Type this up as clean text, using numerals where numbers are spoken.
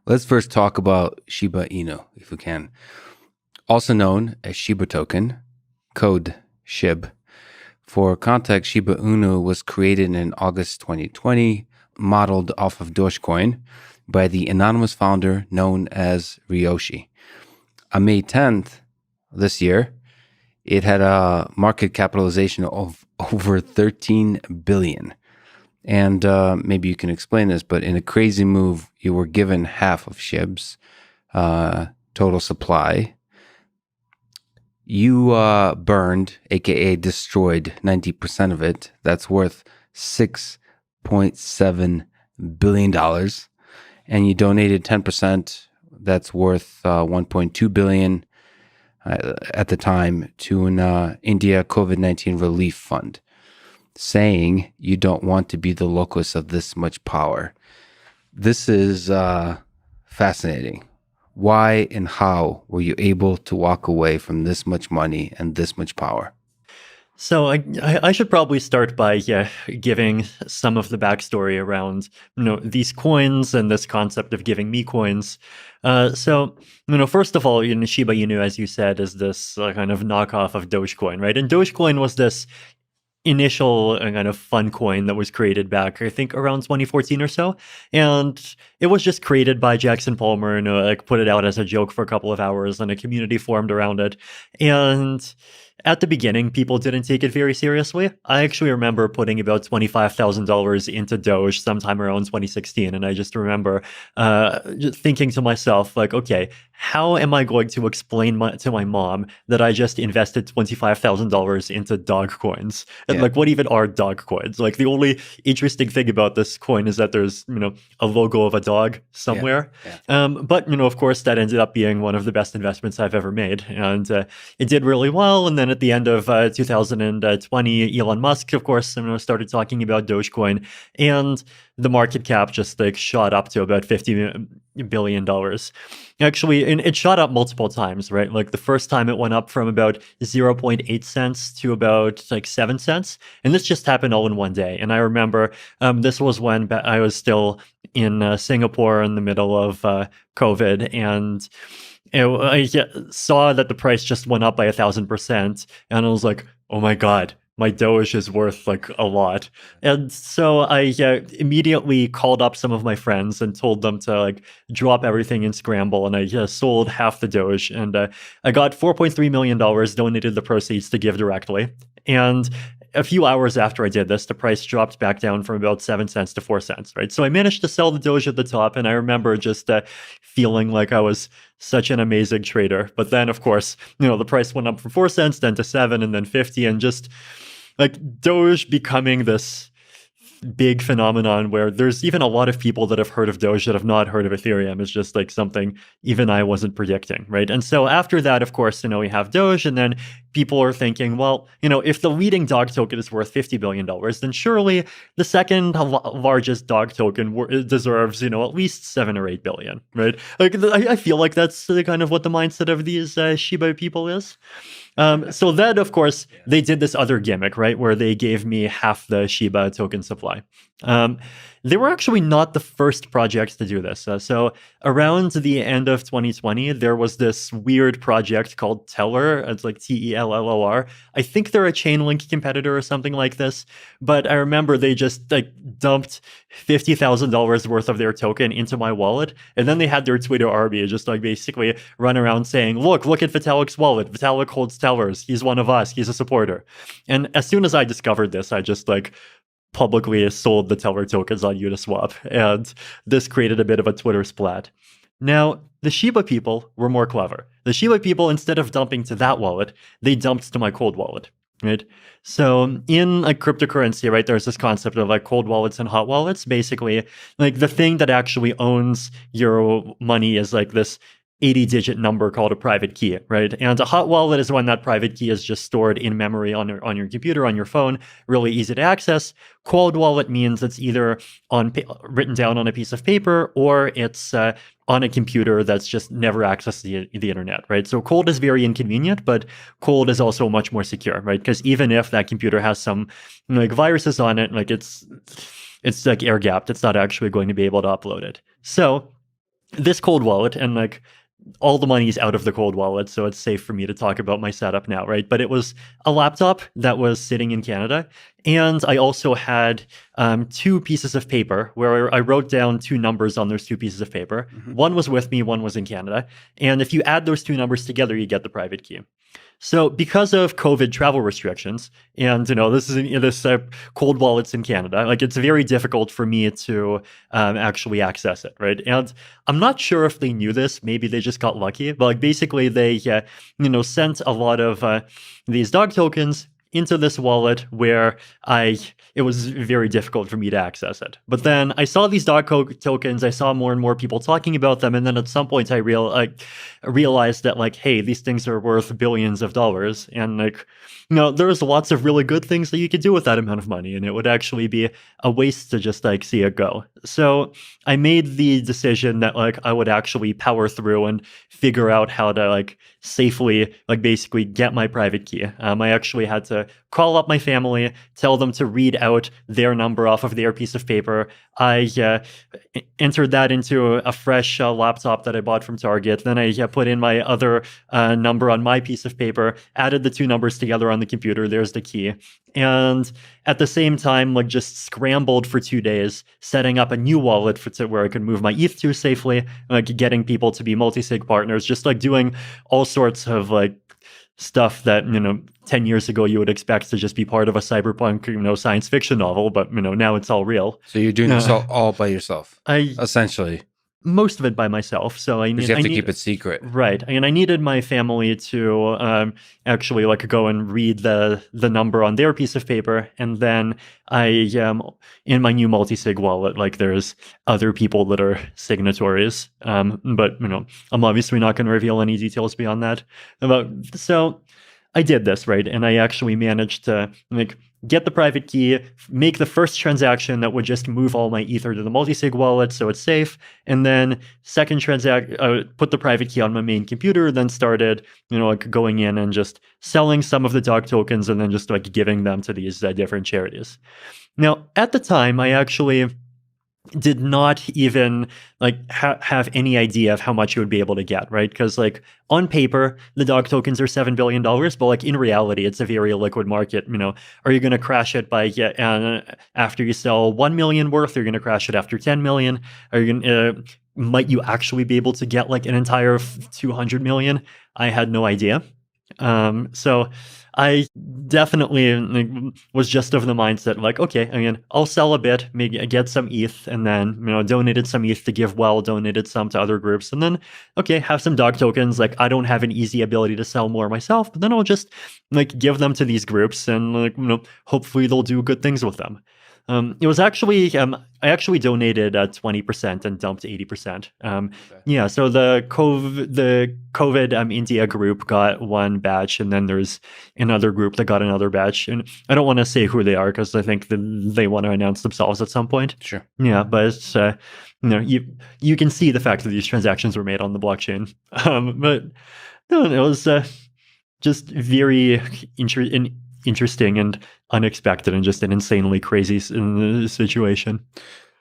Let's first talk about Shiba Inu, if we can. Also known as Shiba token, code SHIB. For context, Shiba Inu was created in August 2020, modeled off of Dogecoin by the anonymous founder known as Ryoshi. On May 10th this year, it had a market capitalization of over 13 billion. And maybe you can explain this, but in a crazy move, you were given half of SHIB's total supply. You burned, aka destroyed, 90% of it. That's worth $6.7 billion. And you donated 10%. That's worth $1.2 billion at the time to an India COVID-19 relief fund, saying you don't want to be the locus of this much power. This is fascinating. Why and how were you able to walk away from this much money and this much power? So I should probably start by giving some of the backstory around these coins and this concept of giving me coins. So first of all, Shiba Inu, as you said, is this kind of knockoff of Dogecoin, right? And Dogecoin was this initial kind of fun coin that was created back, I think, around 2014 or so. And it was just created by Jackson Palmer and put it out as a joke for a couple of hours, and a community formed around it. And at the beginning, people didn't take it very seriously. I actually remember putting about $25,000 into Doge sometime around 2016. And I just remember just thinking to myself, like, okay, how am I going to explain to my mom that I just invested $25,000 into dog coins? And like, what even are dog coins? Like, the only interesting thing about this coin is that there's, a logo of a dog somewhere. But, of course, that ended up being one of the best investments I've ever made. And it did really well. And then at the end of 2020, Elon Musk, of course, started talking about Dogecoin, and the market cap just shot up to about $50 billion. Actually, and it shot up multiple times, right? Like, the first time it went up from about 0.8 cents to about 7 cents. And this just happened all in one day. And I remember this was when I was still in Singapore in the middle of COVID, and I saw that the price just went up by 1,000%, and I was like, oh my God, my Doge is worth a lot. And so I immediately called up some of my friends and told them to drop everything and scramble. And I sold half the Doge, and I got $4.3 million, donated the proceeds to give directly. And a few hours after I did this, the price dropped back down from about 7 cents to 4 cents, right? So I managed to sell the Doge at the top, and I remember just feeling like I was such an amazing trader. But then, of course, the price went up from 4 cents, then to 7, and then 50, and just Doge becoming this big phenomenon where there's even a lot of people that have heard of Doge that have not heard of Ethereum. Is just something even I wasn't predicting, right? And so after that, of course, we have Doge, and then people are thinking, well, if the leading dog token is worth $50 billion, then surely the second largest dog token deserves, at least 7 or 8 billion, right? I feel like that's kind of what the mindset of these Shiba people is. So then, of course, they did this other gimmick, right, where they gave me half the Shiba token supply. They were actually not the first project to do this. So around the end of 2020, there was this weird project called Teller. It's like Tellor. I think they're a Chainlink competitor or something like this. But I remember they just dumped $50,000 worth of their token into my wallet. And then they had their Twitter army just basically run around saying, look at Vitalik's wallet. Vitalik holds Tellers. He's one of us. He's a supporter. And as soon as I discovered this, I just publicly sold the Teller tokens on Uniswap, and this created a bit of a Twitter splat. Now, the Shiba people were more clever. The Shiba people, instead of dumping to that wallet, they dumped to my cold wallet, right? So in cryptocurrency, right, there's this concept of cold wallets and hot wallets. Basically, the thing that actually owns your money is this 80-digit number called a private key, right? And a hot wallet is when that private key is just stored in memory on your computer, on your phone, really easy to access. Cold wallet means it's either written down on a piece of paper, or it's on a computer that's just never accessed the internet, right? So cold is very inconvenient, but cold is also much more secure, right? Because even if that computer has some viruses on it, it's air gapped. It's not actually going to be able to upload it. So this cold wallet, and like all the money's out of the cold wallet, so it's safe for me to talk about my setup now, right? But it was a laptop that was sitting in Canada, and I also had 2 pieces of paper where I wrote down 2 numbers on those 2 pieces of paper. One was with me, one was in Canada, and if you add those 2 numbers together, you get the private key. So because of COVID travel restrictions, and this is this cold wallets in Canada, like it's very difficult for me to actually access it, right? And I'm not sure if they knew this. Maybe they just got lucky. But like basically, they sent a lot of these dog tokens into this wallet where it was very difficult for me to access it. But then I saw these dog tokens, I saw more and more people talking about them, and then at some point I realized that like, hey, these things are worth billions of dollars, and like, there's lots of really good things that you could do with that amount of money, and it would actually be a waste to just like see it go. So I made the decision that like I would actually power through and figure out how to like safely like basically get my private key. I actually had to call up my family, tell them to read out their number off of their piece of paper. I entered that into a fresh laptop that I bought from Target. Then I put in my other number on my piece of paper, added the 2 numbers together on the computer. There's the key. And at the same time, like just scrambled for 2 days, setting up a new wallet where I could move my ETH to safely, like getting people to be multi-sig partners, just like doing all sorts of like stuff that 10 years ago you would expect to just be part of a cyberpunk science fiction novel, but now it's all real. So you're doing this all by yourself, essentially. Most of it by myself. So you have to keep it secret, right? And I needed my family to actually like go and read the number on their piece of paper, and then I in my new multi-sig wallet, like there's other people that are signatories, but I'm obviously not going to reveal any details beyond that. So I did this, right, and I actually managed to like get the private key, make the first transaction that would just move all my Ether to the multi-sig wallet so it's safe, and then second put the private key on my main computer, then started, like going in and just selling some of the dog tokens and then just like giving them to these different charities. Now, at the time, I actually did not even like have any idea of how much you would be able to get, right? Because like on paper, the dog tokens are $7 billion, but like in reality, it's a very illiquid market. Are you going to crash it by after you sell 1 million worth? Are you going to crash it after 10 million? Are you going might you actually be able to get like an entire 200 million? I had no idea. So I definitely was just of the mindset like, okay, I'll sell a bit, maybe get some ETH, and then, donated some ETH to give well, donated some to other groups, and then, okay, have some dog tokens. Like, I don't have an easy ability to sell more myself, but then I'll just like give them to these groups and like, hopefully they'll do good things with them. It was actually, I actually donated 20% and dumped 80%. Okay. Yeah, so the COVID India group got one batch, and then there's another group that got another batch. And I don't want to say who they are because I think they want to announce themselves at some point. Sure. Yeah, but it's, you can see the fact that these transactions were made on the blockchain. But no, it was just very interesting and unexpected, and just an insanely crazy situation.